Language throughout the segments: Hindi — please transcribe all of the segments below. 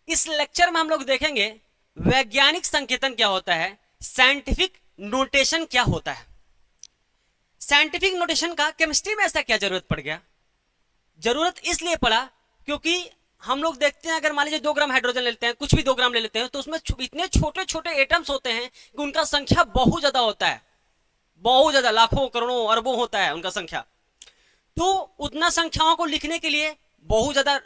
इस लेक्चर में हम लोग देखेंगे वैज्ञानिक संकेतन क्या होता है, साइंटिफिक नोटेशन क्या होता है। साइंटिफिक नोटेशन का केमिस्ट्री में ऐसा क्या जरूरत पड़ गया? जरूरत इसलिए पड़ा क्योंकि हम लोग देखते हैं, अगर मान लीजिए 2 ग्राम हाइड्रोजन ले लेते हैं, कुछ भी 2 ग्राम ले लेते हैं, तो उसमें इतने छोटे छोटे एटम्स होते हैं कि उनका संख्या बहुत ज्यादा होता है, बहुत ज्यादा, लाखों करोड़ों अरबों होता है उनका संख्या। तो उतना संख्याओं को लिखने के लिए बहुत ज्यादा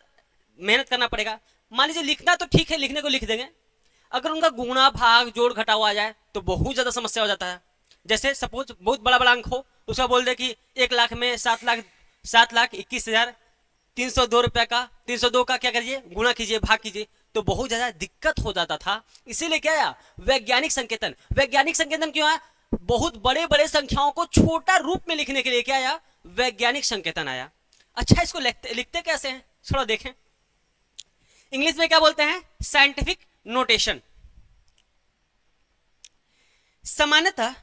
मेहनत करना पड़ेगा। मान लीजिए लिखना तो ठीक है, लिखने को लिख देंगे, अगर उनका गुणा भाग जोड़ घटाव आ जाए तो बहुत ज्यादा समस्या हो जाता है। जैसे सपोज बहुत बड़ा बड़ा अंक हो, उसका बोल दे कि 1 लाख में 7,21,302 रुपए का 302 का क्या करिए, गुणा कीजिए, भाग कीजिए, तो बहुत ज्यादा दिक्कत हो जाता था। इसीलिए क्या आया, वैज्ञानिक संकेतन। वैज्ञानिक संकेतन क्यों आया? बहुत बड़े बड़े संख्याओं को छोटा रूप में लिखने के लिए क्या आया, वैज्ञानिक संकेतन आया। अच्छा, इसको लिखते कैसे हैं, थोड़ा देखें। इंग्लिश में क्या बोलते हैं, साइंटिफिक नोटेशन। सामान्यतः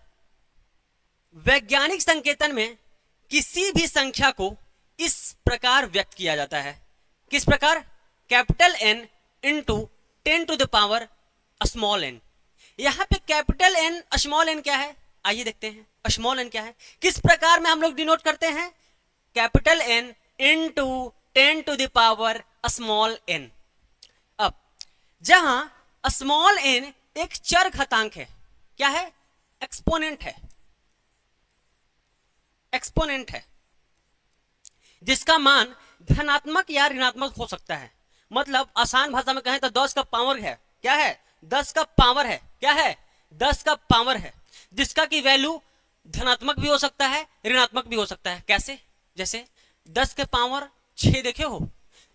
वैज्ञानिक संकेतन में किसी भी संख्या को इस प्रकार व्यक्त किया जाता है। किस प्रकार? Capital N into 10 to the power small n। यहां पे कैपिटल N स्मॉल n क्या है, आइए देखते हैं। स्मॉल n क्या है, किस प्रकार में हम लोग डिनोट करते हैं, capital N into 10 to the power small n। अब जहां स्मॉल n एक चर घातांक है, क्या है, एक्सपोनेंट है, एक्सपोनेंट है, जिसका मान धनात्मक या ऋणात्मक हो सकता है। मतलब आसान भाषा में कहें तो 10 का पावर है, क्या है, 10 का पावर है, क्या है, 10 का पावर है, जिसका की वैल्यू धनात्मक भी हो सकता है, ऋणात्मक भी हो सकता है। कैसे? जैसे 10 के पावर 6 देखे हो,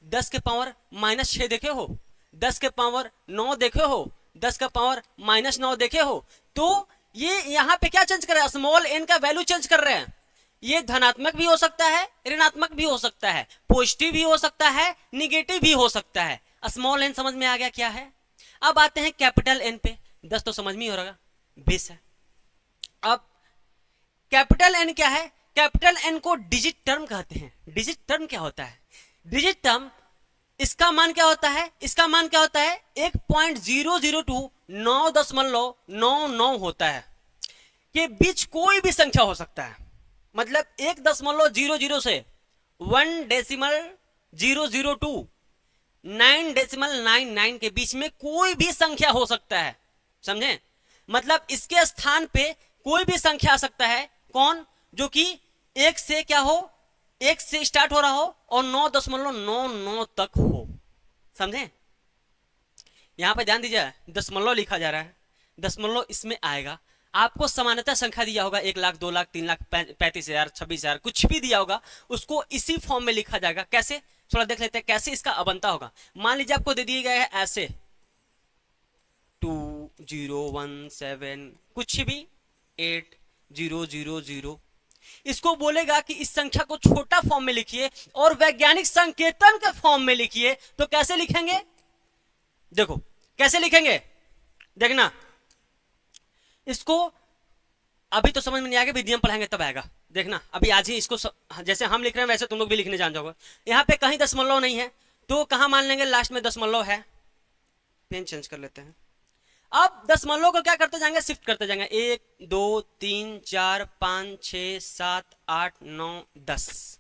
10 के पावर -6 देखे हो, 10 के पावर 9 देखे हो, 10 का पावर -9 देखे हो। तो ये यहां पे क्या चेंज कर रहे हैं, स्मॉल n का वैल्यू चेंज कर रहे हैं। ये धनात्मक भी हो सकता है, ऋणात्मक भी हो सकता है, पॉजिटिव भी हो सकता है, निगेटिव भी हो सकता है। स्मॉल n समझ में आ गया क्या है। अब आते हैं कैपिटल N पे। 10 तो समझ में ही हो रहा, 20 है। अब कैपिटल N क्या है, कैपिटल N को डिजिट टर्म कहते हैं। डिजिट टर्म क्या होता है, डिजिट टर्म, इसका मान क्या होता है, इसका मान क्या होता है, 1.002 होता है। के बीच कोई भी संख्या हो सकता है, मतलब 1.00 से 1.002 9.99 के बीच में कोई भी संख्या हो सकता है, समझे। मतलब इसके स्थान पे कोई भी संख्या आ सकता है, कौन, जो कि 1 से क्या हो, 1 से स्टार्ट हो रहा हो और 9.99 तक हो, समझे। यहां पे ध्यान दीजिए, दशमलव लिखा जा रहा है, दशमलव इसमें आएगा। आपको सामान्यतः संख्या दिया होगा 1 लाख, 2 लाख, 3 लाख, 35,000, 26,000, कुछ भी दिया होगा, उसको इसी फॉर्म में लिखा जाएगा। कैसे, थोड़ा देख लेते हैं कैसे इसका अबंता होगा। मान लीजिए आपको दे दिया गया है ऐसे 2017 कुछ भी 8000, इसको बोलेगा कि इस संख्या को छोटा फॉर्म में लिखिए और वैज्ञानिक संकेतन के फॉर्म में लिखिए। तो कैसे लिखेंगे, देखो कैसे लिखेंगे, देखना। इसको अभी तो समझ में नहीं आएगा, विधियम पढ़ाएंगे तब आएगा, देखना। अभी आज ही इसको जैसे हम लिख रहे हैं वैसे तुम लोग भी लिखने जान जाओगे। यहाँ पे कहीं दशमलव नहीं है तो कहाँ मान लेंगे, लास्ट में दशमलव है। पेन चेंज कर लेते हैं। अब दशमलव को क्या करते जाएंगे, शिफ्ट करते जाएंगे, 1 2 3 4 5 6 7 8 9 10।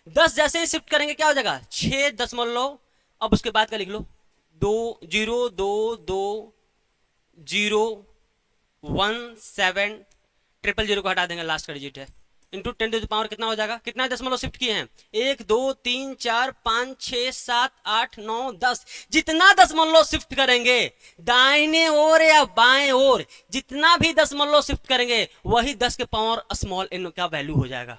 10 जैसे ही शिफ्ट करेंगे क्या हो जाएगा, 6.। अब उसके बाद का लिख लो, 2 0 2 2 0 1 7 000 को हटा देंगे, लास्ट का डिजिट है, इंटू 10 टू द पावर कितना हो जाएगा, कितना दशमलव शिफ्ट किए हैं, 1 2 3 4 5 6 7 8 9 10। जितना दशमलव शिफ्ट करेंगे दाहिने ओर या बाएं ओर, जितना भी दशमलव शिफ्ट करेंगे वही 10 के पावर स्मॉल n का वैल्यू हो जाएगा।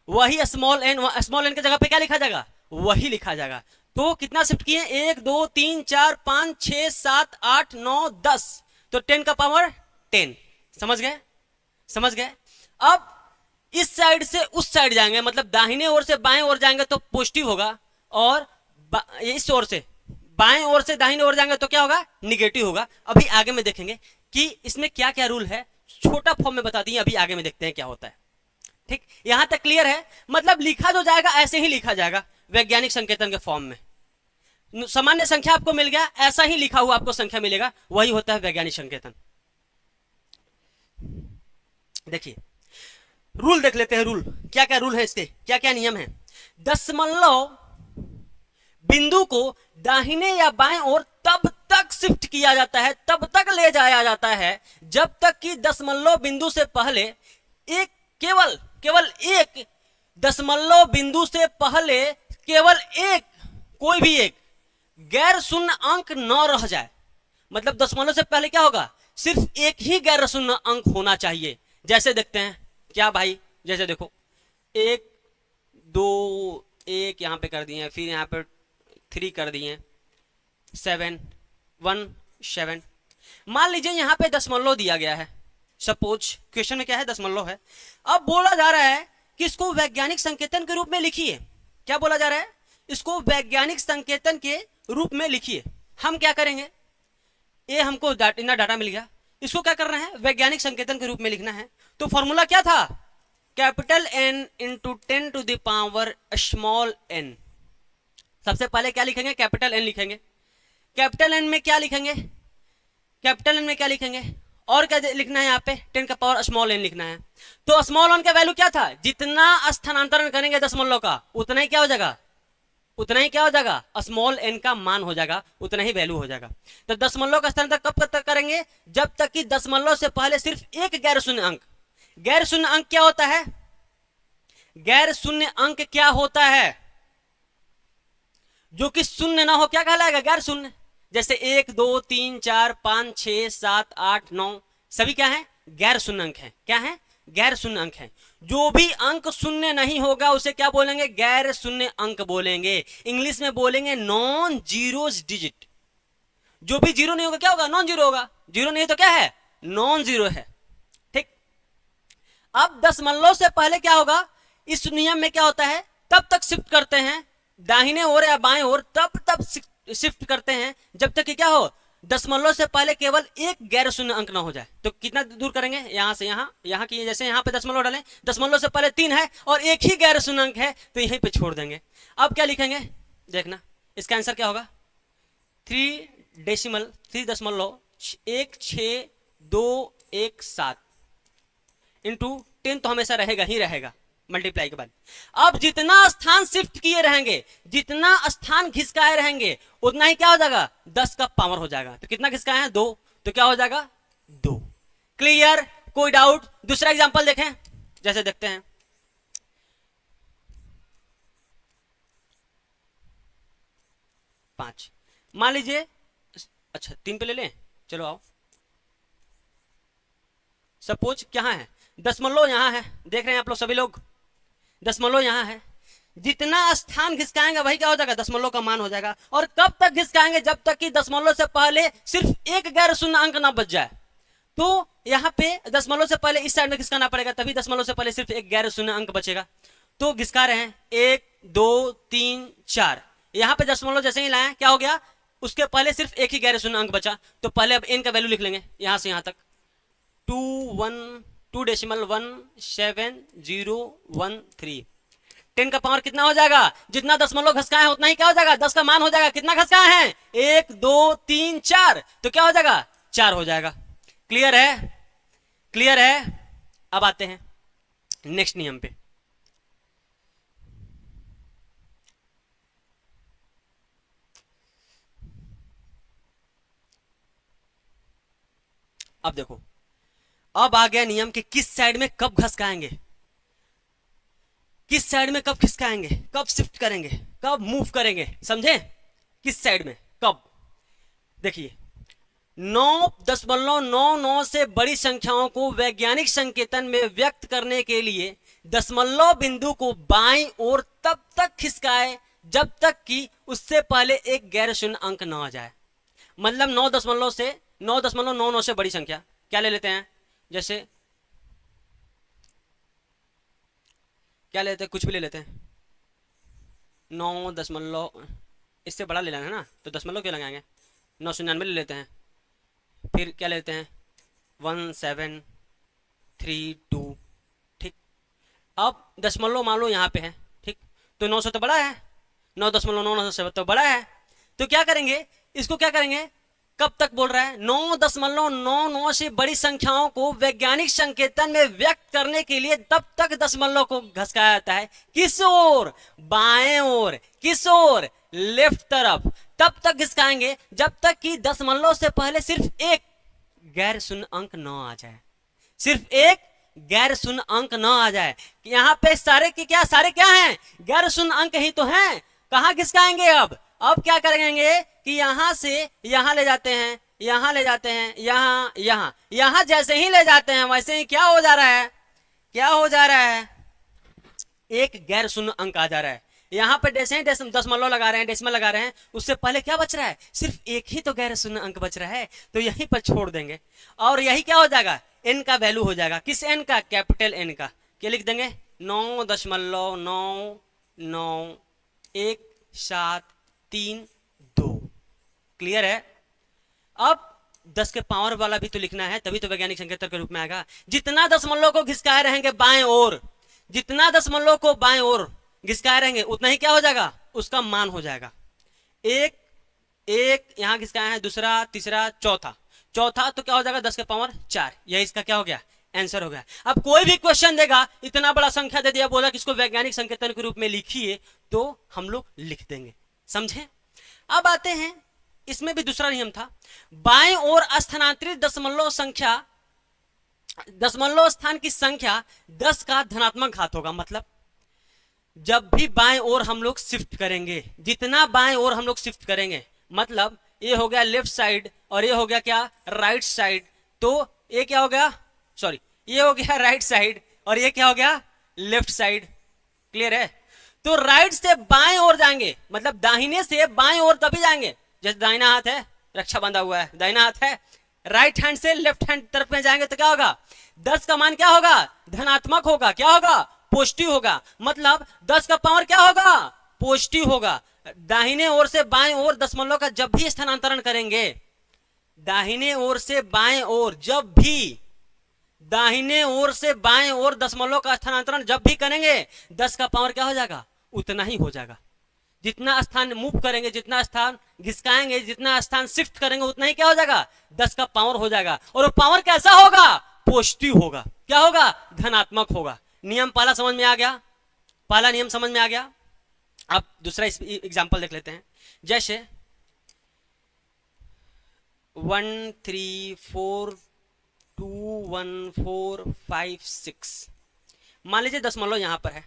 वही स्मॉल n की जगह पे क्या लिखा जाएगा, वही लिखा जाएगा। तो कितना शिफ्ट किए, 1 2 3 4 5 6 7 8 9 10, तो 10 का पावर 10। समझ गए, समझ गए। अब इस साइड से उस साइड जाएंगे, मतलब दाहिने ओर से बाएं ओर जाएंगे तो पॉजिटिव होगा, और इस ओर से बाएं ओर से दाहिने ओर जाएंगे तो क्या होगा, निगेटिव होगा। अभी आगे में देखेंगे कि इसमें क्या क्या रूल है, छोटा फॉर्म में बता दिए, अभी आगे में देखते हैं क्या होता है। ठीक, यहां तक क्लियर है। मतलब लिखा जो जाएगा ऐसे ही लिखा जाएगा वैज्ञानिक संकेतन के फॉर्म में। सामान्य संख्या आपको मिल गया, ऐसा ही लिखा हुआ आपको संख्या मिलेगा, वही होता है वैज्ञानिक संकेतन। देखिए रूल देख लेते हैं, रूल क्या क्या रूल है, इसके क्या क्या नियम है। दशमलव बिंदु को दाहिने या बाएं ओर तब तक शिफ्ट किया जाता है, तब तक ले जाया जाता है जब तक कि दशमलव बिंदु से पहले एक केवल एक दशमलव बिंदु से पहले केवल एक कोई भी एक गैर शून्य अंक न रह जाए। मतलब दशमलव से पहले क्या होगा, सिर्फ एक ही गैर शून्य अंक होना चाहिए। जैसे देखते हैं क्या भाई, जैसे देखो 1 2 1 यहां पे कर दिए, फिर यहां पे 3 कर दिए, 7 1 7। मान लीजिए यहां पे दशमलव दिया गया है, सपोज क्वेश्चन में क्या है दशमलव है। अब बोला जा रहा है कि इसको वैज्ञानिक संकेतन के रूप में लिखिए। क्या बोला जा रहा है, इसको वैज्ञानिक संकेतन के रूप में लिखिए। हम क्या करेंगे, ये हमको इतना डाटा मिल गया, इसको क्या करना है, वैज्ञानिक संकेतन के रूप में लिखना है। तो फॉर्मूला क्या था, capital N into 10 to the power small n। सबसे पहले क्या लिखेंगे, कैपिटल N लिखेंगे। कैपिटल N में क्या लिखेंगे, कैपिटल N में क्या लिखेंगे, और क्या लिखना है यहाँ पे 10 का पावर स्मॉल n लिखना है। तो स्मॉल n का वैल्यू क्या था, जितना स्थानांतरण करेंगे दशमलव का उतना ही क्या हो जाएगा, उतना ही क्या हो जाएगा, स्मॉल n का मान हो जाएगा, उतना ही वैल्यू हो जाएगा। तो दशमलव का स्थानांतरण कब तक करेंगे, जब तक कि दशमलव से पहले सिर्फ एक गैर शून्य अंक। गैर शून्य अंक क्या होता है, गैर शून्य अंक क्या होता है, जो कि शून्य ना हो क्या कहलाएगा, गैर शून्य। जैसे 1 2 3 4 5 6 7 8 9 सभी क्या है, गैर शून्य अंक है। क्या है, गैर शून्य अंक है। जो भी अंक शून्य नहीं होगा उसे क्या बोलेंगे, गैर शून्य अंक बोलेंगे। इंग्लिश में बोलेंगे नॉन जीरो डिजिट। जो भी जीरो नहीं होगा क्या होगा, नॉन जीरो होगा। जीरो नहीं तो क्या है, नॉन जीरो है। ठीक, अब दशमलव से पहले क्या होगा, इस नियम में क्या होता है, तब तक शिफ्ट करते हैं दाहिने ओर या बाएं ओर, तब शिफ्ट करते हैं जब तक कि क्या हो, दशमलव से पहले केवल एक गैर शून्य अंक ना हो जाए। तो कितना दूर करेंगे, यहां से यहां की, जैसे यहां पे दशमलव डालें, दशमलव से पहले 3 है और एक ही गैर शून्य अंक है, तो यहीं पे छोड़ देंगे। अब क्या लिखेंगे, देखना इसका आंसर क्या होगा, 3.162117 इंटू 10 तो हमेशा रहेगा ही रहेगा मल्टीप्लाई के बाद। अब जितना स्थान शिफ्ट किए रहेंगे, जितना स्थान घिसकाए रहेंगे, उतना ही क्या हो जाएगा, 10 का पावर हो जाएगा। तो कितना घिसकाए हैं, 2, तो क्या हो जाएगा 2। क्लियर, कोई डाउट। दूसरा एग्जांपल देखें, जैसे देखते हैं 5। मान लीजिए, अच्छा 3 पे ले लें, चलो आओ। सपोज क्या है, दशमलव यहां है, देख रहे हैं आप लोग सभी लोग, दशमलव यहां है। जितना स्थान घिसकाएंगे वही क्या हो जाएगा, दशमलव का मान हो जाएगा। और कब तक घिसकाएंगे, जब तक कि दशमलव से पहले सिर्फ एक गैर शून्य अंक ना बच जाए। तो यहां पे दशमलव से पहले इस साइड में घिसकाना पड़ेगा, तभी दशमलव से पहले सिर्फ एक गैर शून्य अंक बचेगा। तो घिसका रहे हैं 1 2 3 4, यहां पे दशमलव जैसे ही लाए क्या हो गया, उसके पहले सिर्फ एक ही गैर शून्य अंक बचा। तो पहले अब n का वैल्यू लिख लेंगे यहां से यहां तक, 2.170113। 10 का पावर कितना हो जाएगा, जितना दशमलव घसकाए हैं उतना ही क्या हो जाएगा, 10 का मान हो जाएगा। कितना घसकाए हैं, 1 2 3 4, तो क्या हो जाएगा, 4 हो जाएगा। क्लियर है, क्लियर है। अब आते हैं नेक्स्ट नियम पे। अब देखो, अब आ गया नियम कि किस साइड में कब घसकाएंगे, किस साइड में कब खिसकाएंगे, कब शिफ्ट करेंगे, कब मूव करेंगे, समझे, किस साइड में कब। देखिए 9.99 से बड़ी संख्याओं को वैज्ञानिक संकेतन में व्यक्त करने के लिए दशमलव बिंदु को बाईं ओर तब तक खिसकाए जब तक कि उससे पहले एक गैर शून्य अंक न आ जाए। मतलब 9.99 से बड़ी संख्या क्या ले लेते हैं, जैसे क्या लेते हैं, कुछ भी ले लेते हैं, 9. इससे बड़ा ले लेना है ना, तो दशमलव क्यों लगाएंगे, 999 ले लेते हैं। फिर क्या लेते हैं, 1732। ठीक, अब दशमलव मान लो यहाँ पे है, ठीक, तो 900 तो बड़ा है, 9.99 से तो बड़ा है, तो क्या करेंगे, इसको क्या करेंगे, कब तक बोल रहा है, 9.99 से बड़ी संख्याओं को वैज्ञानिक संकेतन में व्यक्त करने के लिए तब तक दशमलव को घसकाया जाता है, किस ओर, बाएं ओर, किस ओर, लेफ्ट तरफ, तब तक घिसकाएंगे जब तक कि दशमलव से पहले सिर्फ एक गैर शून्य अंक न आ जाए, सिर्फ एक गैर शून्य अंक न आ जाए। यहां पे सारे क्या हैं, गैर शून्य अंक ही तो हैं। कहां घिसकाएंगे अब क्या करेंगे कि यहां से यहां ले जाते हैं, यहां ले जाते हैं, यहां जैसे ही ले जाते हैं वैसे ही क्या हो जा रहा है, एक गैर शून्य अंक आ जा रहा है। यहां पे जैसे ही दशमलव लगा रहे हैं, डेसिमल लगा रहे हैं, उससे पहले क्या बच रहा है, सिर्फ एक ही तो गैर शून्य अंक बच रहा है, तो यहीं पर छोड़ देंगे और यही क्या हो जाएगा, एन का वैल्यू हो जाएगा। किस एन का, कैपिटल एन का। क्या लिख देंगे, 9.99173 क्लियर है। अब 10 के पावर वाला भी तो लिखना है, तभी तो वैज्ञानिक संकेतन के रूप में आएगा। जितना दशमलव को घिसकाए रहेंगे बाएं ओर, जितना दशमलव को बाएं ओर घिसकाए रहेंगे उतना ही क्या हो जाएगा, उसका मान हो जाएगा। एक यहां घिसकाया है, दूसरा, तीसरा, चौथा तो क्या हो जाएगा, 10 के पावर 4। यह इसका क्या हो गया, आंसर हो गया। अब कोई भी क्वेश्चन देगा, इतना बड़ा संख्या दे दिया, बोला कि इसको वैज्ञानिक संकेतन के रूप में लिखिए, तो हम लोग लिख देंगे, समझे। अब आते हैं, इसमें भी दूसरा नियम था, बाएं ओर स्थानांतरित दशमलव स्थान की संख्या 10 का धनात्मक घात होगा। मतलब जब भी बाएं ओर हम लोग शिफ्ट करेंगे, जितना बाएं ओर हम लोग शिफ्ट करेंगे, मतलब ये हो गया लेफ्ट साइड और ये हो गया क्या, राइट साइड, तो ये क्या हो गया, सॉरी, ये हो गया राइट साइड और ये क्या हो गया, लेफ्ट साइड। क्लियर है। तो राइट से बाएं ओर जाएंगे, मतलब दाहिने से बाएं ओर तभी जाएंगे, जैसे दाहिना हाथ है, रक्षा बंधा हुआ है, दाहिना हाथ है, राइट हैंड से लेफ्ट हैंड तरफ में जाएंगे तो क्या होगा, 10 का मान क्या होगा, धनात्मक होगा, क्या होगा, पॉजिटिव होगा। मतलब 10 का पावर क्या होगा, पॉजिटिव होगा। दाहिने ओर से बाएं ओर दशमलव का जब भी स्थानांतरण करेंगे, दाहिने ओर से बाएं ओर, जब भी दाहिने ओर से बाएं ओर दशमलव का स्थानांतरण जब भी करेंगे, 10 का पावर क्या हो जाएगा, उतना ही हो जाएगा। जितना स्थान मूव करेंगे, जितना स्थान घिसकाएंगे, जितना स्थान शिफ्ट करेंगे, उतना ही क्या हो जाएगा, 10 का पावर हो जाएगा। और वो पावर कैसा होगा, पॉजिटिव होगा। क्या होगा, धनात्मक होगा। नियम पहला समझ में आ गया, पहला नियम समझ में आ गया। अब दूसरा एग्जांपल देख लेते हैं। जैसे 1 3 4 2 1 4 5 6, मान लीजिए दशमलव यहां पर है,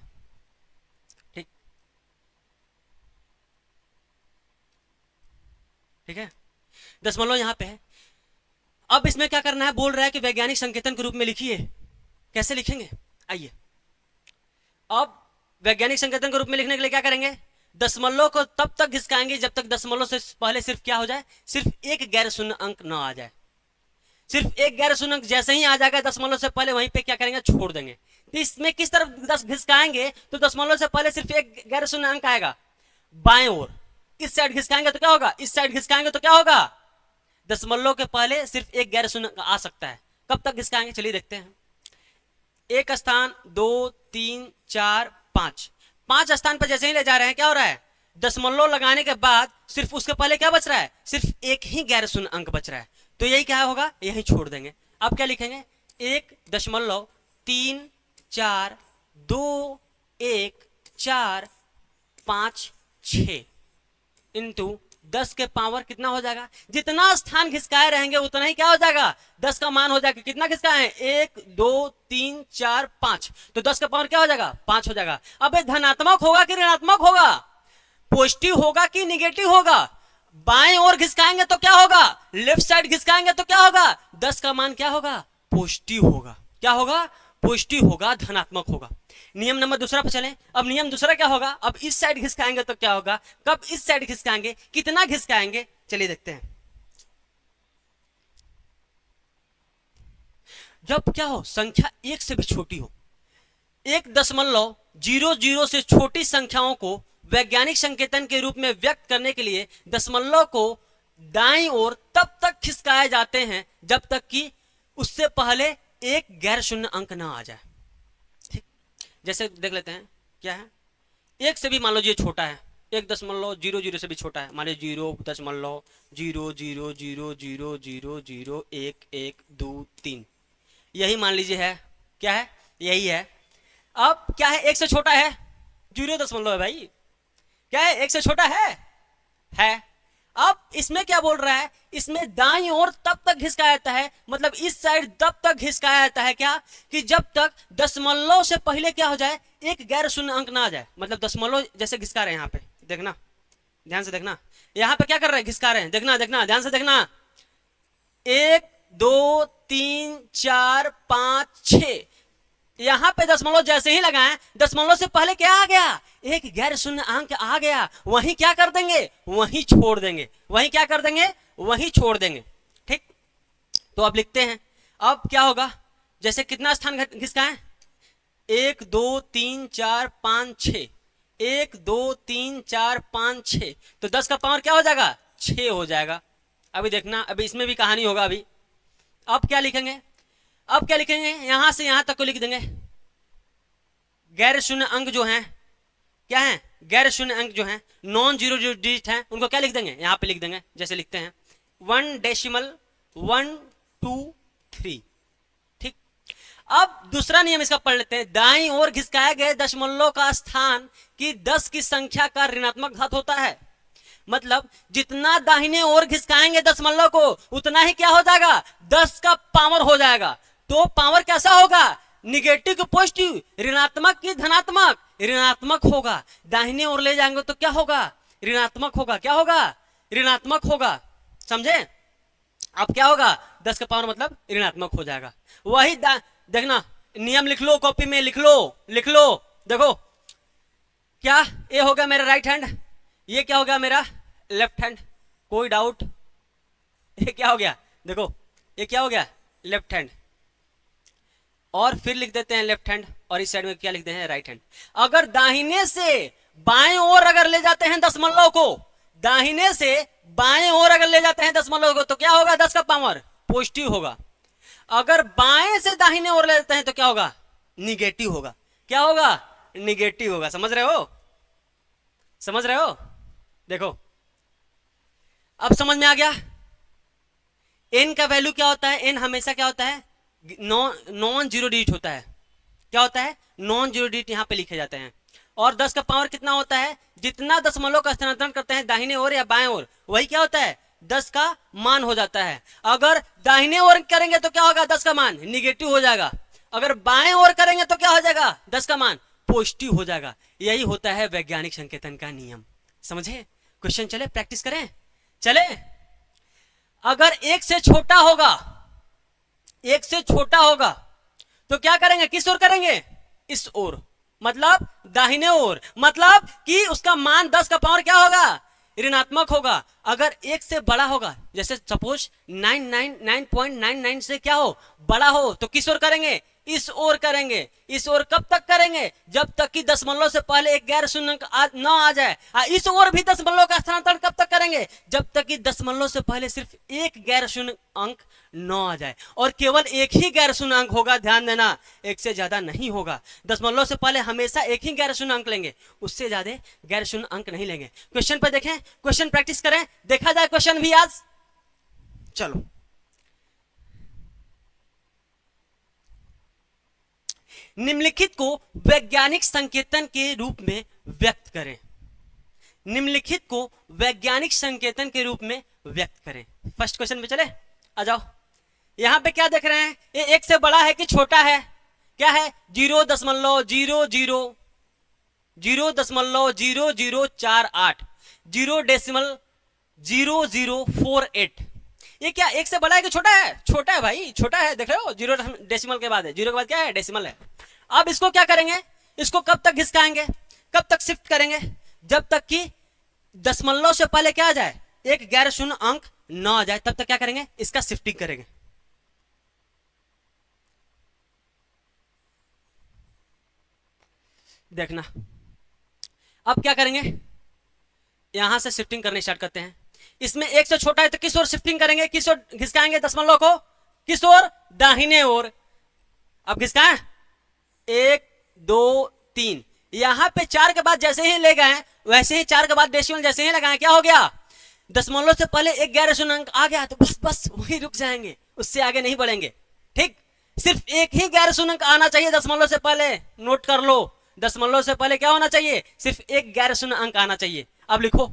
ठीक है, दशमलव यहां पे है। अब इसमें क्या करना है, बोल रहा है कि वैज्ञानिक संकेतन के रूप में लिखिए। कैसे लिखेंगे, आइए। अब वैज्ञानिक संकेतन के रूप में लिखने के लिए क्या करेंगे, दशमलव को तब तक घिसकाएंगे जब तक दशमलव से पहले सिर्फ क्या हो जाए, सिर्फ एक गैर शून्य अंक न आ जाए। सिर्फ एक गैर शून्य अंक जैसे ही आ जाएगा दशमलव से पहले, वहीं पे क्या करेंगे, छोड़ देंगे। तो इसमें किस तरफ घिसकाएंगे, तो दशमलव से पहले सिर्फ एक गैर शून्य अंक आएगा बाएं ओर। इस साइड घिसकाएंगे तो क्या होगा, इस साइड घिसकाएंगे तो क्या होगा, दशमलव के पहले सिर्फ एक गैर शून्य अंक आ सकता है। कब तक घिसकाएंगे, चलिए देखते हैं। एक स्थान, 2 3 4 5, 5 स्थान पर जैसे ही ले जा रहे हैं, क्या हो रहा है, दशमलव लगाने के बाद सिर्फ उसके पहले क्या बच रहा है, सिर्फ एक ही गैर शून्य अंक बच रहा है। तो यही क्या होगा, यही छोड़ देंगे। अब क्या लिखेंगे, 1.3 4 2 1 4 5 6 इंटू 10 के पावर कितना हो जाएगा, जितना स्थान घिसकाए रहेंगे उतना ही क्या हो जाएगा, 10 का मान हो जाएगा। कितना घिसकाए हैं, 1 2 3 4 5, तो 10 का पावर क्या हो जाएगा, 5 हो जाएगा। अब ये धनात्मक होगा कि ऋणात्मक होगा, पॉजिटिव होगा कि निगेटिव होगा। बाएं ओर घिसकाएंगे तो क्या होगा, लेफ्ट साइड घिसकाएंगे तो क्या होगा, 10 का मान क्या होगा, पॉजिटिव होगा। क्या होगा, पॉजिटिव होगा, धनात्मक होगा। नियम नंबर दूसरा पर चलें। अब नियम दूसरा क्या होगा, अब इस साइड घिसकाएंगे तो क्या होगा, कब इस साइड घिसकाएंगे, कितना घिसकाएंगे, चलिए देखते हैं। जब क्या हो, संख्या 1 से भी छोटी हो, 1.00 से छोटी संख्याओं को वैज्ञानिक संकेतन के रूप में व्यक्त करने के लिए दशमलव को दाईं ओर तब तक खिसकाए जाते हैं जब तक कि उससे पहले एक गैर शून्य अंक ना आ जाए। ठीक, जैसे देख लेते हैं क्या है, 1 से भी मान लो ये छोटा है, 1.00 से भी छोटा है, मान लीजिए 0.0000001112 यही मान लीजिए है, क्या है, यही है। अब क्या है, एक से छोटा है, 0 दशमलव है भाई, क्या है, एक से छोटा है। अब इसमें क्या बोल रहा है, इसमें दाईं ओर तब तक घिसकाया जाता है, मतलब इस साइड तब तक घिसकाया जाता है क्या, कि जब तक दशमलव से पहले क्या हो जाए, एक गैर शून्य अंक ना आ जाए। मतलब दशमलव जैसे घिसका रहे हैं, यहाँ पे देखना, ध्यान से देखना, यहाँ पे क्या कर रहे हैं, घिसका रहे हैं, देखना देखना ध्यान से देखना, 1 2 3 4 5 6, यहां पे दशमलव जैसे ही लगाएं, दशमलव से पहले क्या आ गया, एक गैर शून्य अंक आ गया, वहीं क्या कर देंगे, वहीं छोड़ देंगे, वहीं क्या कर देंगे, वहीं छोड़ देंगे। ठीक, तो अब लिखते हैं, अब क्या होगा, जैसे कितना स्थान घिसकाएं, 1 2 3 4 5 6, 1 2 3 4 5 6, तो 10 का पावर क्या हो जाएगा, 6 हो जाएगा। अभी देखना, अभी इसमें भी कहानी होगा। अभी अब क्या लिखेंगे, अब क्या लिखेंगे, यहां से यहां तक को लिख देंगे, गैर शून्य अंक जो हैं, क्या हैं, गैर शून्य अंक जो हैं, नॉन जीरो जो डिजिट हैं, उनको क्या लिख देंगे, यहां पे लिख देंगे, जैसे लिखते हैं 1.123। ठीक, अब दूसरा नियम इसका पढ़ लेते हैं, दाईं ओर घिसकाए गए दशमलव का स्थान की 10 की संख्या का ऋणात्मक घात होता है। मतलब जितना दाहिने ओर घिसकाएंगे दशमलव को, उतना ही क्या हो जाएगा, 10 का पावर हो जाएगा। तो पावर कैसा होगा, निगेटिव की पॉजिटिव, ऋणात्मक की धनात्मक, ऋणात्मक होगा। दाहिने ओर ले जाएंगे तो क्या होगा, ऋणात्मक होगा, क्या होगा, ऋणात्मक होगा, समझे। अब क्या होगा, 10 का पावर मतलब ऋणात्मक हो जाएगा। वही देखना, नियम लिख लो, कॉपी में लिख लो, लिख लो, देखो क्या, ये होगा मेरा राइट हैंड, ये क्या हो गया मेरा लेफ्ट हैंड, कोई डाउट, ये क्या हो गया, देखो ये क्या हो गया, लेफ्ट हैंड, और फिर लिख देते हैं लेफ्ट हैंड, और इस साइड में क्या लिख देते हैं, राइट हैंड। अगर दाहिने से बाएं ओर अगर ले जाते हैं दशमलव को, दाहिने से बाएं ओर अगर ले जाते हैं दशमलव को, तो क्या होगा, 10 का पावर पॉजिटिव होगा। अगर बाएं से दाहिने ओर ले जाते हैं तो क्या होगा, निगेटिव होगा, क्या होगा, निगेटिव होगा। समझ रहे हो, समझ रहे हो, देखो अब समझ में आ गया। एन का वैल्यू क्या होता है, एन हमेशा क्या होता है, नॉन जीरो डिजिट होता है, क्या होता है, नॉन जीरो डिजिट यहां पे लिखे जाते हैं। और 10 का पावर कितना होता है, जितना दशमलव का स्थानांतरण करते हैं दाहिने ओर या बाएं ओर, वही क्या होता है, 10 का मान हो जाता है। अगर दाहिने ओर करेंगे तो क्या होगा, 10 का मान निगेटिव हो जाएगा। अगर बाएं ओर करेंगे तो क्या हो जाएगा, 10 का मान पॉजिटिव हो जाएगा। यही होता है वैज्ञानिक संकेतन का नियम। समझे, क्वेश्चन चले, प्रैक्टिस करें, चले। अगर एक से छोटा होगा, एक से छोटा होगा तो क्या करेंगे, किस ओर करेंगे, इस ओर, मतलब दाहिने ओर, मतलब कि उसका मान 10 का पावर क्या होगा, ऋणात्मक होगा। अगर एक से बड़ा होगा, जैसे सपोज 999.99 से क्या हो, बड़ा हो, तो किस ओर करेंगे, इस ओर करेंगे। इस ओर कब तक करेंगे, जब तक कि दशमलव से पहले एक गैर शून्य अंक न आ जाए। इस ओर भी दशमलव का स्थानांतरण कब तक करेंगे, जब तक कि दशमलव से पहले सिर्फ एक गैर शून्य अंक न आ जाए। और केवल एक ही गैर शून्य अंक होगा, ध्यान देना, एक से ज्यादा नहीं होगा। दशमलव से पहले हमेशा एक ही गैर शून्य अंक लेंगे, उससे ज्यादा गैर शून्य अंक नहीं लेंगे। क्वेश्चन पर देखें, क्वेश्चन प्रैक्टिस करें, देखा जाए क्वेश्चन भी आज। चलो, निम्नलिखित को वैज्ञानिक संकेतन के रूप में व्यक्त करें। निम्नलिखित को वैज्ञानिक संकेतन के रूप में व्यक्त करें। फर्स्ट क्वेश्चन पे चले, आ जाओ। यहां पे क्या देख रहे हैं, ये एक से बड़ा है कि छोटा है, क्या है, 0.00 0.0048 0.0048। ये क्या एक से बड़ा है कि छोटा है, छोटा है भाई, छोटा है, देख रहे हो, 0 डेसिमल के बाद है, 0 के बाद क्या है, डेसिमल है। अब इसको क्या करेंगे, इसको कब तक घिसकाएंगे, कब तक शिफ्ट करेंगे, जब तक कि दशमलव से पहले क्या आ जाए, एक गैर शून्य अंक न आ जाए, तब तक क्या करेंगे, इसका शिफ्टिंग करेंगे। देखना, अब क्या करेंगे, यहां से शिफ्टिंग करने स्टार्ट करते हैं। इसमें एक से छोटा है तो किस ओर शिफ्टिंग करेंगे, किस ओर घिसकाएंगे दशमलव को, किस ओर, दाहिने ओर। अब घिसकाएं, 1 2 3, यहां पे 4 के बाद जैसे ही ले गए वैसे ही 4 के बाद डेसिमल जैसे ही लगाए, क्या हो गया, दशमलव से पहले एक गैर शून्य अंक आ गया तो बस बस वही रुक जाएंगे, उससे आगे नहीं बढ़ेंगे। ठीक, सिर्फ एक ही गैर शून्य अंक आना चाहिए दशमलव से पहले, नोट कर लो, दशमलव से पहले क्या होना चाहिए, सिर्फ एक गैर शून्य अंक आना चाहिए। अब लिखो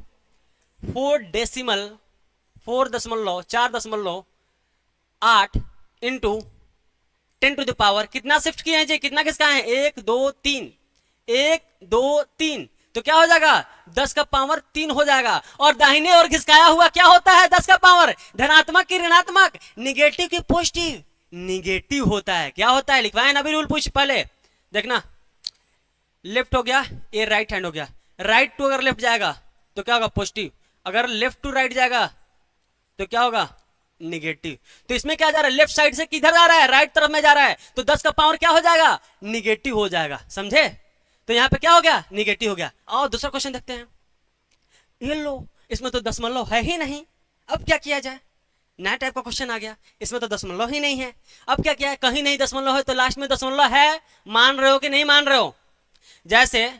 4.4.8 इंटू 10 टू द पावर, कितना शिफ्ट किए हैं जी, कितना किसका है, 1 2 3, 1 2 3, तो क्या हो जाएगा 10 का पावर 3 हो जाएगा। और दाहिने और घिसकाया हुआ क्या होता है, 10 का पावर धनात्मक की ऋणात्मक, निगेटिव की पॉजिटिव, निगेटिव होता है। क्या होता है, लिखवाए ना, अभी रूल पूछ पहले देखना, लेफ्ट हो गया ये राइट हैंड हो गया, राइट टू अगर लेफ्ट जाएगा तो क्या होगा पॉजिटिव, अगर लेफ्ट टू राइट जाएगा तो क्या होगा निगेटिव। तो इसमें क्या जा रहा है, लेफ्ट साइड से किधर जा रहा है, राइट तरफ में जा रहा है, तो 10 का पावर क्या हो जाएगा, निगेटिव हो जाएगा, समझे। तो यहां पे क्या हो गया, निगेटिव हो गया। और दूसरा क्वेश्चन देखते हैं, ये लो, इसमें तो दशमलव है ही नहीं, अब क्या किया जाए, नया टाइप का क्वेश्चन आ गया, इसमें तो दशमलव ही नहीं है, अब क्या किया है, कहीं नहीं दशमलव है तो लास्ट में दशमलव है, मान रहे हो कि नहीं मान रहे हो। जैसे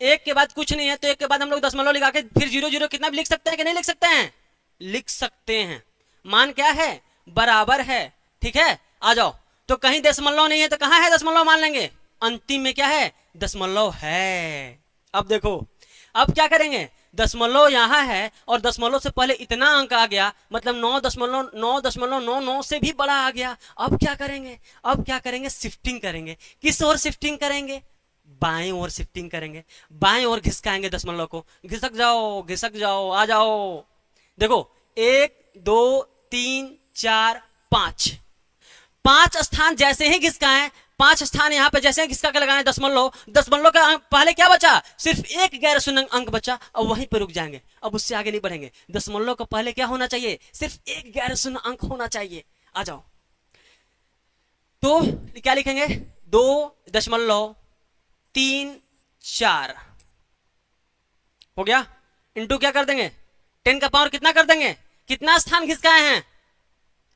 एक के बाद कुछ नहीं है तो एक के बाद हम लोग दशमलव लगा के फिर 0 0 कितना भी लिख सकते हैं कि नहीं लिख सकते हैं, लिख सकते हैं। मान क्या है, बराबर है, ठीक है। आ जाओ, तो कहीं दशमलव नहीं है तो कहां है दशमलव, मान लेंगे अंतिम में क्या है, दशमलव है। अब देखो, अब क्या करेंगे, दशमलव यहां है और दशमलव से पहले इतना अंक आ गया, मतलब 9.999 से भी बड़ा आ गया। अब क्या करेंगे, अब क्या करेंगे, शिफ्टिंग करेंगे। किस ओर शिफ्टिंग करेंगे, बाएं ओर शिफ्टिंग करेंगे, बाएं ओर घिसकाएंगे दशमलव को, घिसक जाओ घिसक जाओ, आ जाओ। देखो 1 2 3 4 5, 5 स्थान जैसे ही घिसकाएं, 5 स्थान यहां पे जैसे ही घिसका के लगाएं दशमलव, दशमलव का पहले क्या बचा, सिर्फ एक गैर शून्य अंक बचा, अब वहीं पे रुक जाएंगे, अब उससे आगे नहीं बढ़ेंगे। दशमलव का पहले क्या होना चाहिए, सिर्फ एक गैर शून्य अंक होना चाहिए। आ जाओ, तो क्या लिखेंगे, 2.34 हो गया, इंटू क्या कर देंगे, 10 का पावर कितना कर देंगे, कितना स्थान घिसकाए हैं,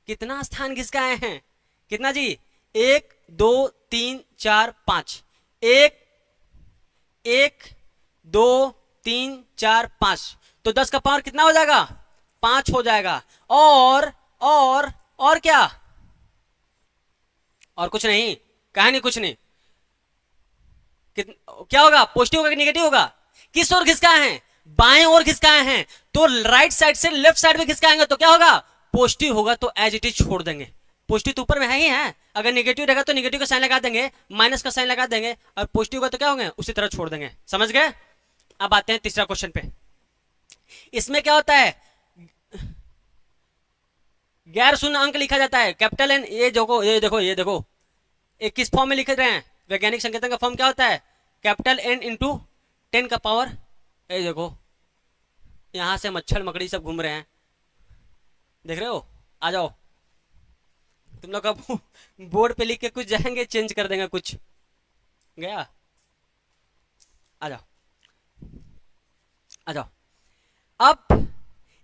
कितना स्थान घिसकाए हैं, कितना जी, 1 2 3 4 5, 1 1 2 3 4 5, तो 10 का पावर कितना हो जाएगा, 5 हो जाएगा। और क्या, और कुछ नहीं, कहा नहीं कुछ नहीं, क्या होगा, पॉजिटिव होगा कि निगेटिव होगा, किस ओर घिसकाए हैं, बाएं ओर घिसकाए हैं, तो राइट साइड से लेफ्ट साइड में घिसकाएंगे तो क्या होगा, पॉजिटिव होगा, तो एज इट इज छोड़ देंगे। पॉजिटिव तो ऊपर में है ही है, अगर नेगेटिव रहेगा तो नेगेटिव का साइन लगा देंगे, माइनस का साइन लगा देंगे, और पॉजिटिव का तो क्या होंगे, उसी तरह छोड़ देंगे। समझ गए। अब आते हैं तीसरा क्वेश्चन पे। इसमें क्या होता है, गैर शून्य अंक लिखा जाता है, कैपिटल एन, ये देखो ये देखो ये देखो, एक किस फॉर्म में लिख रहे हैं, वैज्ञानिक संकेतन का फॉर्म क्या होता है, कैपिटल एन इंटू 10 का पावर, ये देखो यहां से मच्छर मकड़ी सब घूम रहे हैं, देख रहे हो। आ जाओ, तुम लोग अब बोर्ड पे लिख के कुछ जाएंगे, चेंज कर देंगे कुछ, गया। आ जाओ आ जाओ, अब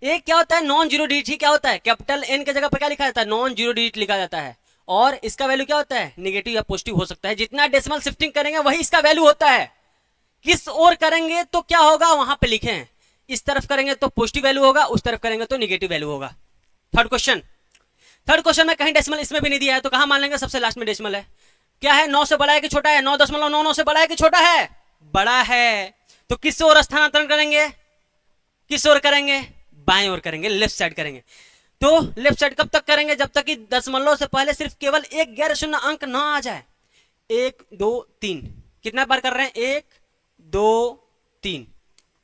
एक क्या होता है, नॉन जीरो डिजिट, क्या होता है, कैपिटल एन के जगह पर क्या लिखा जाता है, नॉन जीरो डिजिट लिखा जाता है, और इसका वैल्यू क्या होता है, निगेटिव या पॉजिटिव हो सकता है। जितना डेसिमल शिफ्टिंग करेंगे वही इसका वैल्यू होता है। किस ओर करेंगे तो क्या होगा, वहां पे लिखें, इस तरफ करेंगे तो पॉजिटिव वैल्यू होगा, उस तरफ करेंगे तो निगेटिव वैल्यू होगा। थर्ड क्वेश्चन में कहीं डेसिमल इसमें भी नहीं दिया है, तो कहां मान लेंगे, सबसे लास्ट में डेसिमल है। क्या है, 9 से बड़ा है कि छोटा है, 9.99 से बड़ा है कि छोटा है, बड़ा है, तो किस ओर स्थानांतरण करेंगे, किस ओर करेंगे, बाएं ओर करेंगे, लेफ्ट साइड करेंगे। तो लेफ्ट साइड कब तक करेंगे, जब तक कि दशमलव से पहले सिर्फ केवल एक गैर शून्य अंक ना आ जाए। 1 2 3, कितना बार कर रहे हैं, 1 2 3।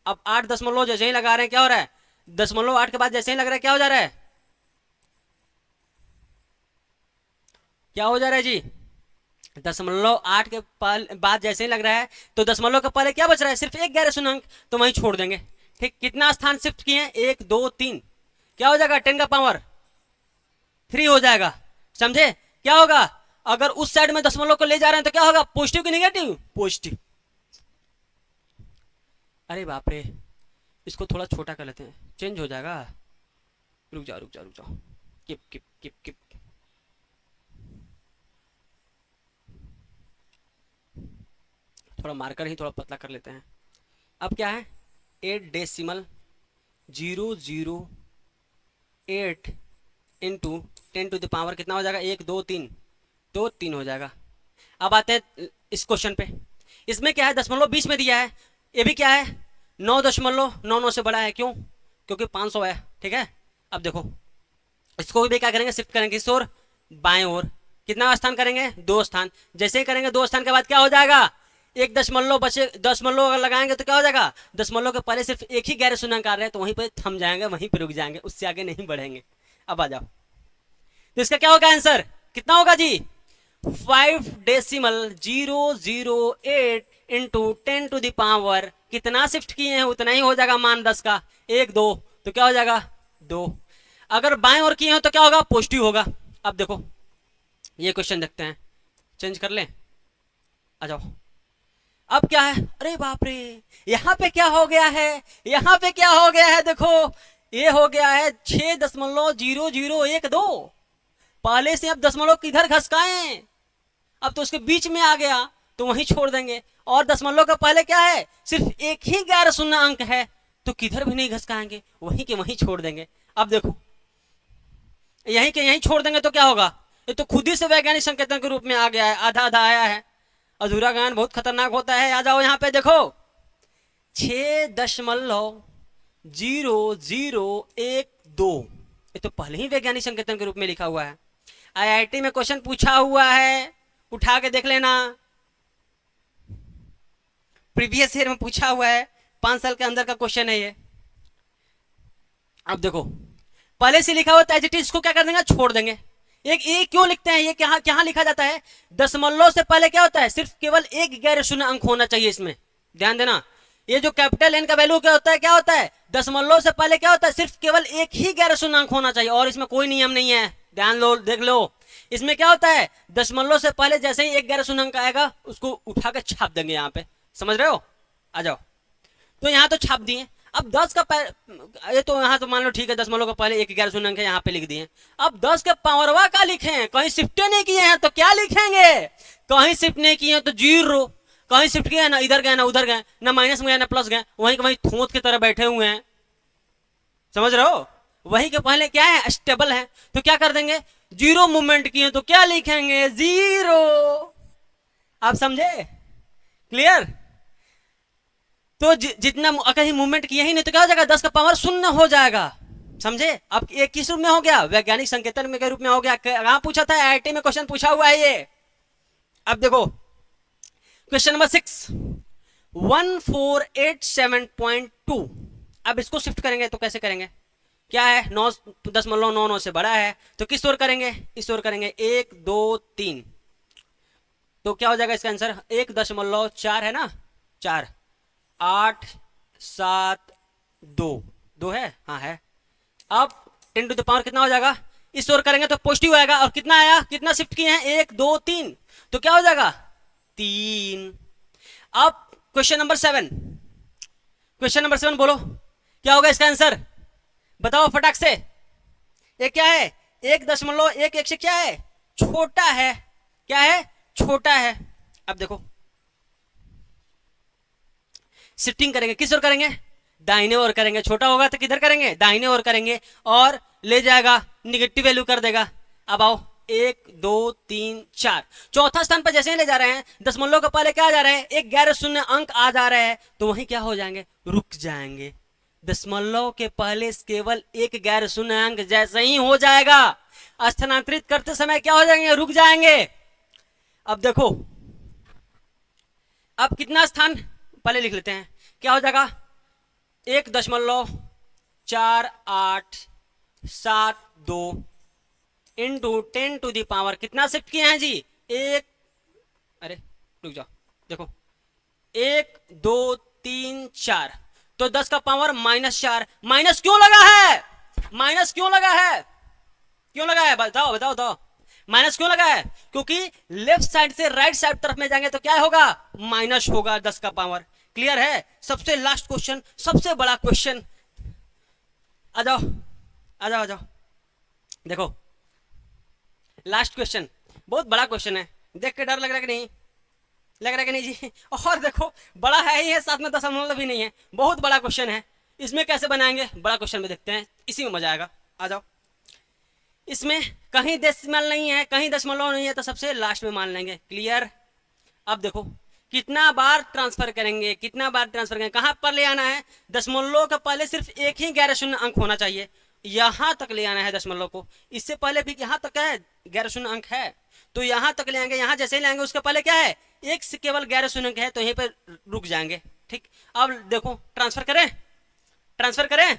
अब 8 दशमलव जैसे ही लगा रहे हैं क्या हो रहा है, दशमलव 8 के बाद जैसे ही लग रहा है क्या हो जा रहा है, क्या हो जा रहा है जी, दशमलव 8 के बाद जैसे ही लग रहा है तो दशमलव के पहले क्या बच रहा है, सिर्फ एक गैर शून्य अंक, तो वहीं छोड़ देंगे। ठीक, कितना स्थान शिफ्ट किए हैं, 1 2 3, क्या हो जाएगा, 10 का पावर 3 हो जाएगा। समझे, क्या होगा, अगर उस साइड में दशमलव को ले जा रहे हैं तो क्या होगा, पॉजिटिव कि निगेटिव, पॉजिटिव। अरे बाप रे, इसको थोड़ा छोटा कर लेते हैं, चेंज हो जाएगा, रुक जाओ रुक जाओ रुक जाओ, किप किप किप किप, थोड़ा मार्कर ही थोड़ा पतला कर लेते हैं। अब क्या है 8.008 इंटू 10 टू द पावर कितना हो जाएगा 1 2 3 तो 3 हो जाएगा। अब आते हैं इस क्वेश्चन पे। इसमें क्या है 0.20 में दिया है, ये भी क्या है 9.99 से बड़ा है। क्यों? क्योंकि 500 है। ठीक है, अब देखो इसको भी क्या करेंगे शिफ्ट करेंगे इस ओर बाएं ओर। कितना स्थान करेंगे 2 स्थान। जैसे ही करेंगे 2 स्थान के बाद क्या हो जाएगा 1 दशमलव बचे, दशमलव अगर लगाएंगे तो क्या हो जाएगा दशमलव के पहले सिर्फ एक ही गैर शून्यंक आ रहे हैं तो वहीं पर थम जाएंगे, वहीं पर रुक जाएंगे, उससे आगे नहीं बढ़ेंगे। अब आ जाओ तो इसका क्या होगा आंसर कितना होगा जी 5.008 इंटू 10 टू द पावर कितना शिफ्ट किए हैं उतना ही हो जाएगा मान 10 का 1 2 तो क्या हो जाएगा 2। अगर बाएं ओर किए हैं तो क्या होगा पॉजिटिव होगा। अब देखो ये क्वेश्चन देखते हैं, चेंज कर लें, आ जाओ। अब क्या है अरे बाप रे यहां पे क्या हो गया है, यहां पे क्या हो गया है देखो ये हो गया है 6.0012। पहले से अब दशमलव किधर घसकाएं, अब तो उसके बीच में आ गया तो वहीं छोड़ देंगे। और दशमलव का पहले क्या है सिर्फ एक ही गैर शून्य अंक है तो किधर भी नहीं घसकाएंगे, वहीं के वहीं छोड़ देंगे। अब देखो यहीं के यहीं छोड़ देंगे तो क्या होगा, ये तो खुद ही से वैज्ञानिक संकेतन के रूप में आ गया है, आधा आधा आया है। अधूरा ज्ञान बहुत खतरनाक होता है। आ जाओ यहाँ पे देखो 6.0012 ये तो पहले ही वैज्ञानिक संकेतन के रूप में लिखा हुआ है। आईआईटी में क्वेश्चन पूछा हुआ है, उठा के देख लेना, प्रीवियस ईयर में पूछा हुआ है, 5 साल के अंदर का क्वेश्चन है ये। अब देखो पहले से लिखा हुआ था इसको क्या कर देंगे छोड़ देंगे। एक ए क्यों लिखते हैं, ये क्या लिखा जाता है दशमलव से पहले क्या होता है सिर्फ केवल एक गैर शून्य अंक होना चाहिए। इसमें ध्यान देना ये जो कैपिटल एन का वैल्यू क्या होता है दशमलव से पहले क्या होता है सिर्फ केवल एक ही गैर शून्य अंक होना चाहिए और इसमें कोई नियम नहीं है। ध्यान लो देख लो इसमें क्या होता है दशमलव से पहले जैसे ही एक गैर शून्य अंक आएगा उसको उठा कर छाप देंगे यहाँ पे, समझ रहे हो। आ जाओ तो यहाँ तो छाप दिए। अब 10 का ये तो यहाँ तो मान लो ठीक है दशमलव का पहले एक गैर शून्य अंक है यहाँ पे लिख दिए। अब 10 के पावरवा का लिखें, कहीं शिफ्ट नहीं किए हैं तो क्या लिखेंगे, कहीं शिफ्ट नहीं किए हैं तो 0, कहीं शिफ्ट किए ना इधर गए ना उधर गए, ना माइनस में गए ना प्लस गए, वहीं के वहीं थोत की तरह बैठे हुए हैं, समझ रहे हो। वहीं के पहले क्या है स्टेबल है तो क्या कर देंगे 0 मूवमेंट किए तो क्या लिखेंगे 0। आप समझे क्लियर। तो जितना कहीं मूवमेंट किया ही नहीं तो क्या हो जाएगा 10 का पावर 0 हो जाएगा, समझे। अब ये किस रूप में हो गया वैज्ञानिक संकेतन में के रूप में हो गया। कहां पूछा था आईआईटी में क्वेश्चन पूछा हुआ है ये। अब देखो क्वेश्चन नंबर 6 1487.2। अब इसको शिफ्ट करेंगे तो कैसे करेंगे, क्या है 9.99 से बड़ा है तो किस ओर करेंगे इस ओर करेंगे 1 2 3 तो क्या हो जाएगा इसका आंसर 1.4 है ना 4 8 7 2 है हाँ है। अब 10 टू द पावर कितना हो जाएगा इस ओर करेंगे तो पॉजिटिव आएगा और कितना आया कितना शिफ्ट किए हैं 1 2 3 तो क्या हो जाएगा 3। अब क्वेश्चन नंबर 7 बोलो क्या होगा इसका आंसर बताओ फटाक से। ये क्या है 1.11 से क्या है छोटा है, क्या है छोटा है। अब देखो शिफ्टिंग करेंगे किस ओर करेंगे दाहिने ओर करेंगे, छोटा होगा तो किधर करेंगे दाहिने ओर करेंगे और ले जाएगा निगेटिव वैल्यू कर देगा। अब आओ 1 2 3 4 चौथा स्थान पर जैसे ही ले जा रहे हैं दशमलव का पहले क्या आ जा रहा है एक गैर शून्य अंक आ जा रहा है तो वहीं क्या हो जाएंगे रुक जाएंगे। दशमलव के पहले केवल एक गैर शून्य अंक जैसे ही हो जाएगा स्थानांतरित करते समय क्या हो जाएंगे रुक जाएंगे। अब देखो अब कितना स्थान पहले लिख लेते हैं क्या हो जाएगा 1.4872 इंटू 10 टू दी पावर कितना शिफ्ट किए हैं जी एक, अरे रुक जाओ देखो 1 2 3 4 तो 10 का पावर -4 माइनस क्यों लगा है, माइनस क्यों लगा है, क्यों लगा है बताओ बताओ बताओ माइनस क्यों लगा है क्योंकि लेफ्ट साइड से राइट साइड तरफ में जाएंगे तो क्या होगा माइनस होगा 10 का पावर। क्लियर है। सबसे लास्ट क्वेश्चन सबसे बड़ा क्वेश्चन आ जाओ आ जाओ आ जाओ देखो लास्ट क्वेश्चन बहुत बड़ा क्वेश्चन है देख के डर लग रहा है कि नहीं। लग रहा है कि नहीं जी? और देखो बड़ा है ही है, साथ में दशमलव भी नहीं है, बहुत बड़ा क्वेश्चन है। इसमें कैसे बनाएंगे, बड़ा क्वेश्चन में देखते हैं, इसी में मजा आएगा। आ जाओ। इसमें कहीं डेसिमल नहीं है, कहीं दशमलव नहीं है, तो सबसे लास्ट में मान लेंगे। क्लियर? अब देखो कितना बार ट्रांसफर करेंगे, कितना बार ट्रांसफर करेंगे, कहां पर ले आना है? दशमलव का पहले सिर्फ एक ही गैर शून्य अंक होना चाहिए, यहां तक ले आना है दशमलव को। इससे पहले भी यहां तक है गैर शून्य अंक है, तो यहां तक ले आएंगे। यहां जैसे ही लेंगे उसके पहले क्या है, एक से केवल गैर शून्य अंक है, तो यहीं पर रुक जाएंगे। ठीक, अब देखो ट्रांसफर करें, ट्रांसफर करें।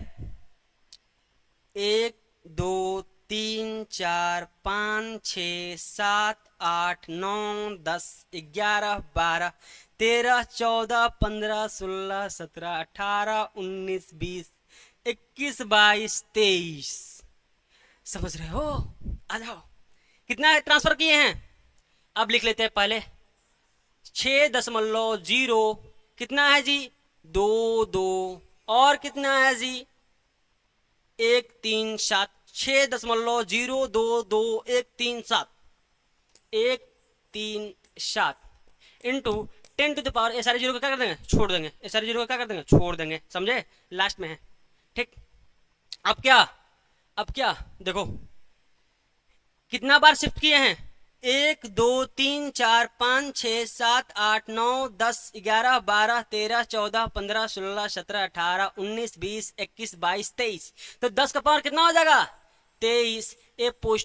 1 2 3 4 5 6 7 8 9 10 11 12 13 14 15 16 17 18 19 20 21 22 23। समझ रहे हो? आ जाओ। कितना ट्रांसफर किए हैं अब लिख लेते हैं पहले। 6.0 कितना है जी? 2 2। और कितना है जी? 137। 6.022 137 इंटू 10⁻, ये सारे जीरो को क्या कर देंगे? छोड़ देंगे। ये सारे जीरो को क्या कर देंगे? छोड़ देंगे। समझे? लास्ट में है। ठीक, अब क्या, अब क्या देखो कितना बार शिफ्ट किए हैं? 1 2 3 4 5 6 7 8 9 10 11 12 13 14 15 16 17 18 19 20 21 22 23। तो 10 का पावर कितना हो जाएगा? 23। ए पोस्ट